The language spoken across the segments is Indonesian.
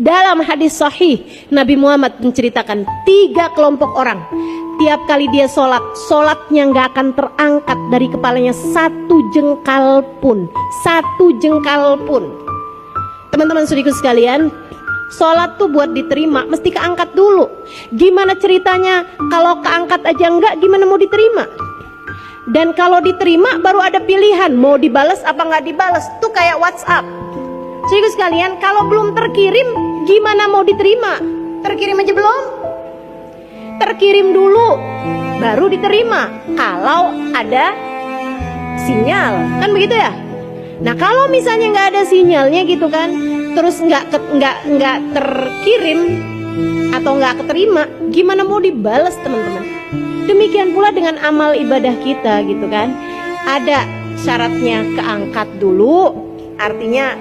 Dalam hadis sahih, Nabi Muhammad menceritakan 3 kelompok orang. Tiap kali dia sholat, sholatnya nggak akan terangkat dari kepalanya 1 jengkal pun. 1 jengkal pun. Teman-teman saudaraku sekalian, sholat tuh buat diterima mesti keangkat dulu. Gimana ceritanya kalau keangkat aja enggak, gimana mau diterima? Dan kalau diterima baru ada pilihan, mau dibalas apa nggak dibalas. Tuh kayak WhatsApp. Saudaraku sekalian, kalau belum terkirim gimana mau diterima? Terkirim aja belum? Terkirim dulu baru diterima kalau ada sinyal, kan begitu ya? Nah kalau misalnya nggak ada sinyalnya gitu kan, terus nggak terkirim atau nggak keterima, gimana mau dibalas teman-teman? Demikian pula dengan amal ibadah kita gitu kan, ada syaratnya keangkat dulu, artinya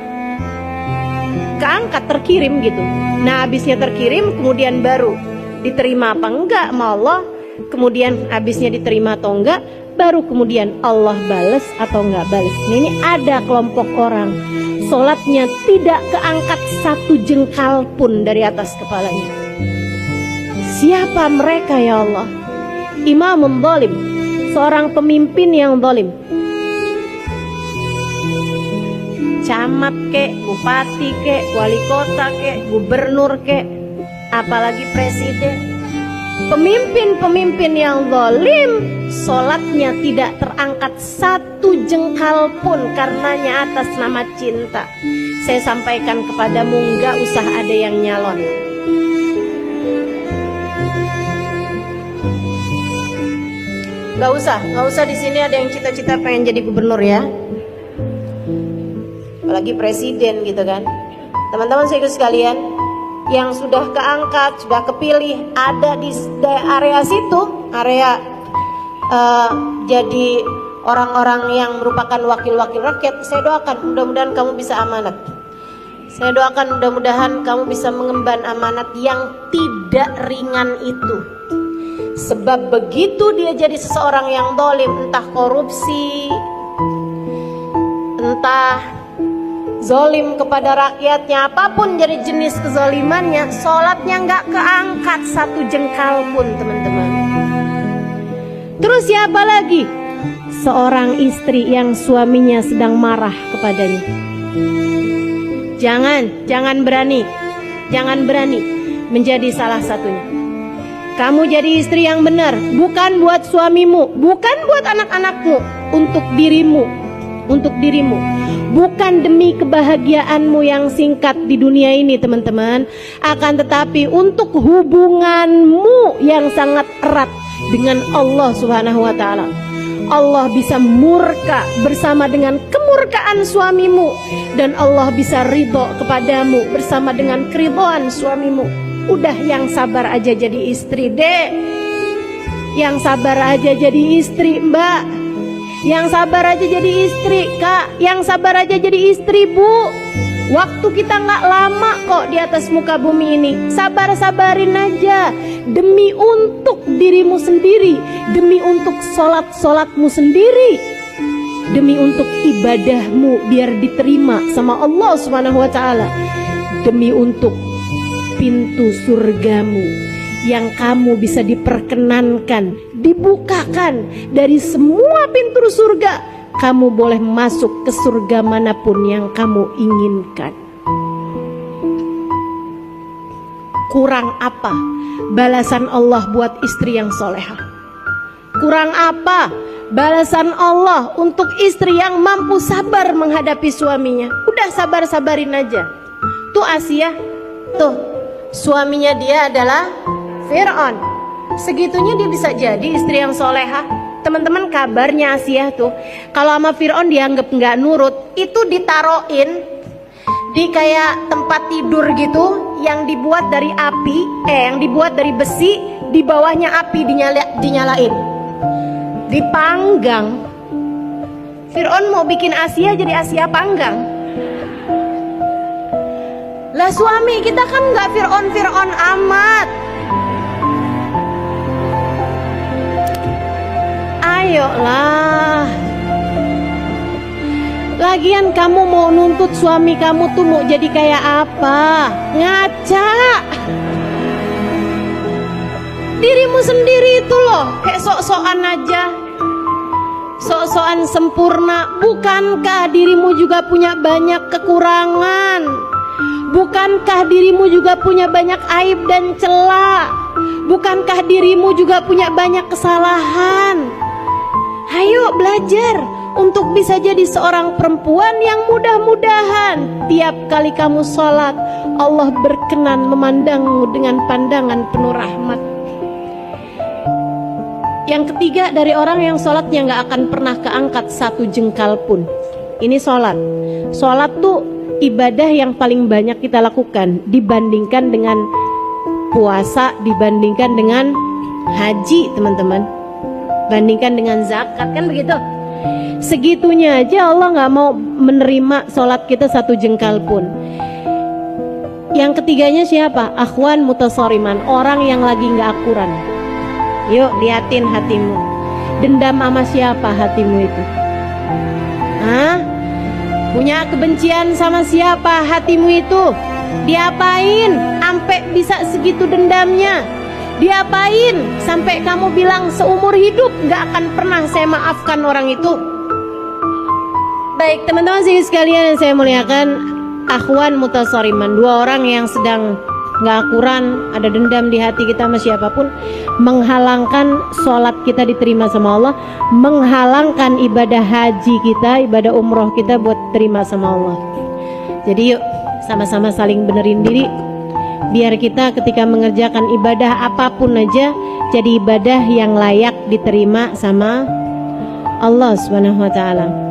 keangkat terkirim gitu. Nah habisnya terkirim kemudian baru diterima apa enggak sama Allah, kemudian habisnya diterima atau enggak, baru kemudian Allah balas atau enggak balas. Nah, ini ada kelompok orang sholatnya tidak keangkat 1 jengkal pun dari atas kepalanya. Siapa mereka ya Allah? Imamun zalim, seorang pemimpin yang zalim. Camat kek, bupati kek, wali kota kek, gubernur kek, apalagi presiden. Pemimpin-pemimpin yang zalim, sholatnya tidak terangkat 1 jengkal pun karenanya atas nama cinta. Saya sampaikan kepadamu, nggak usah ada yang nyalon. Nggak usah di sini ada yang cita-cita pengen jadi gubernur ya. Apalagi presiden gitu kan. Teman-teman saya sekalian, yang sudah keangkat, sudah kepilih, ada di area situ, area jadi orang-orang yang merupakan wakil-wakil rakyat, saya doakan mudah-mudahan kamu bisa amanat. Saya doakan mudah-mudahan kamu bisa mengemban amanat yang tidak ringan itu. Sebab begitu dia jadi seseorang yang zalim, entah korupsi, entah zalim kepada rakyatnya, apapun jadi jenis kezalimannya, sholatnya nggak keangkat 1 jengkal pun teman-teman. Terus siapa lagi? Seorang istri yang suaminya sedang marah kepadanya. Jangan berani menjadi salah satunya. Kamu jadi istri yang benar, bukan buat suamimu, bukan buat anak-anakmu, untuk dirimu. Bukan demi kebahagiaanmu yang singkat di dunia ini teman-teman, akan tetapi untuk hubunganmu yang sangat erat dengan Allah Subhanahu wa ta'ala. Allah bisa murka bersama dengan kemurkaan suamimu, dan Allah bisa ridho kepadamu bersama dengan keridhaan suamimu. Udah yang sabar aja jadi istri dek, yang sabar aja jadi istri mbak, yang sabar aja jadi istri kak, yang sabar aja jadi istri bu. Waktu kita nggak lama kok di atas muka bumi ini. Sabarin aja, demi untuk dirimu sendiri, demi untuk sholatmu sendiri, demi untuk ibadahmu biar diterima sama Allah Subhanahu wa ta'ala, demi untuk pintu surgamu yang kamu bisa diperkenankan, dibukakan dari semua pintu surga. Kamu boleh masuk ke surga manapun yang kamu inginkan. Kurang apa balasan Allah buat istri yang solehah? Kurang apa balasan Allah untuk istri yang mampu sabar menghadapi suaminya? Udah sabarin aja. Tuh Asia, tuh suaminya dia adalah Fir'aun. Segitunya dia bisa jadi istri yang solehah. Teman-teman, kabarnya Asia tuh kalau sama Fir'aun dianggap nggak nurut, itu ditaroin di kayak tempat tidur gitu yang dibuat dari api, yang dibuat dari besi, di bawahnya api dinyalain, dipanggang. Fir'aun mau bikin Asia jadi Asia panggang. Lah suami kita kan nggak Fir'aun amat. Ayolah, Lagian kamu mau nuntut suami kamu tuh mau jadi kayak apa? Ngaca. Dirimu sendiri itu loh, kayak sok-sokan aja. Sok-sokan sempurna. Bukankah dirimu juga punya banyak kekurangan? Bukankah dirimu juga punya banyak aib dan celah? Bukankah dirimu juga punya banyak kesalahan? Ayo belajar untuk bisa jadi seorang perempuan yang mudah-mudahan tiap kali kamu sholat Allah berkenan memandangmu dengan pandangan penuh rahmat. Yang ketiga, dari orang yang sholatnya gak akan pernah keangkat satu jengkal pun. Ini sholat. Sholat tuh ibadah yang paling banyak kita lakukan dibandingkan dengan puasa, dibandingkan dengan haji, teman-teman, bandingkan dengan zakat, kan begitu. Segitunya aja Allah gak mau menerima sholat kita satu jengkal pun. Yang ketiganya siapa? Akhwan mutasoriman, orang yang lagi gak akuran. Yuk liatin hatimu, dendam sama siapa hatimu itu? Hah? Punya kebencian sama siapa hatimu itu? Diapain sampai bisa segitu dendamnya? Diapain sampai kamu bilang seumur hidup gak akan pernah saya maafkan orang itu? Baik teman-teman sekalian yang saya muliakan, akhwan mutasoriman, dua orang yang sedang gak akuran, ada dendam di hati kita sama siapapun, menghalangkan sholat kita diterima sama Allah, menghalangkan ibadah haji kita, ibadah umroh kita buat terima sama Allah. Jadi yuk sama-sama saling benerin diri, biar kita ketika mengerjakan ibadah apapun aja jadi ibadah yang layak diterima sama Allah Subhanahu wa ta'ala.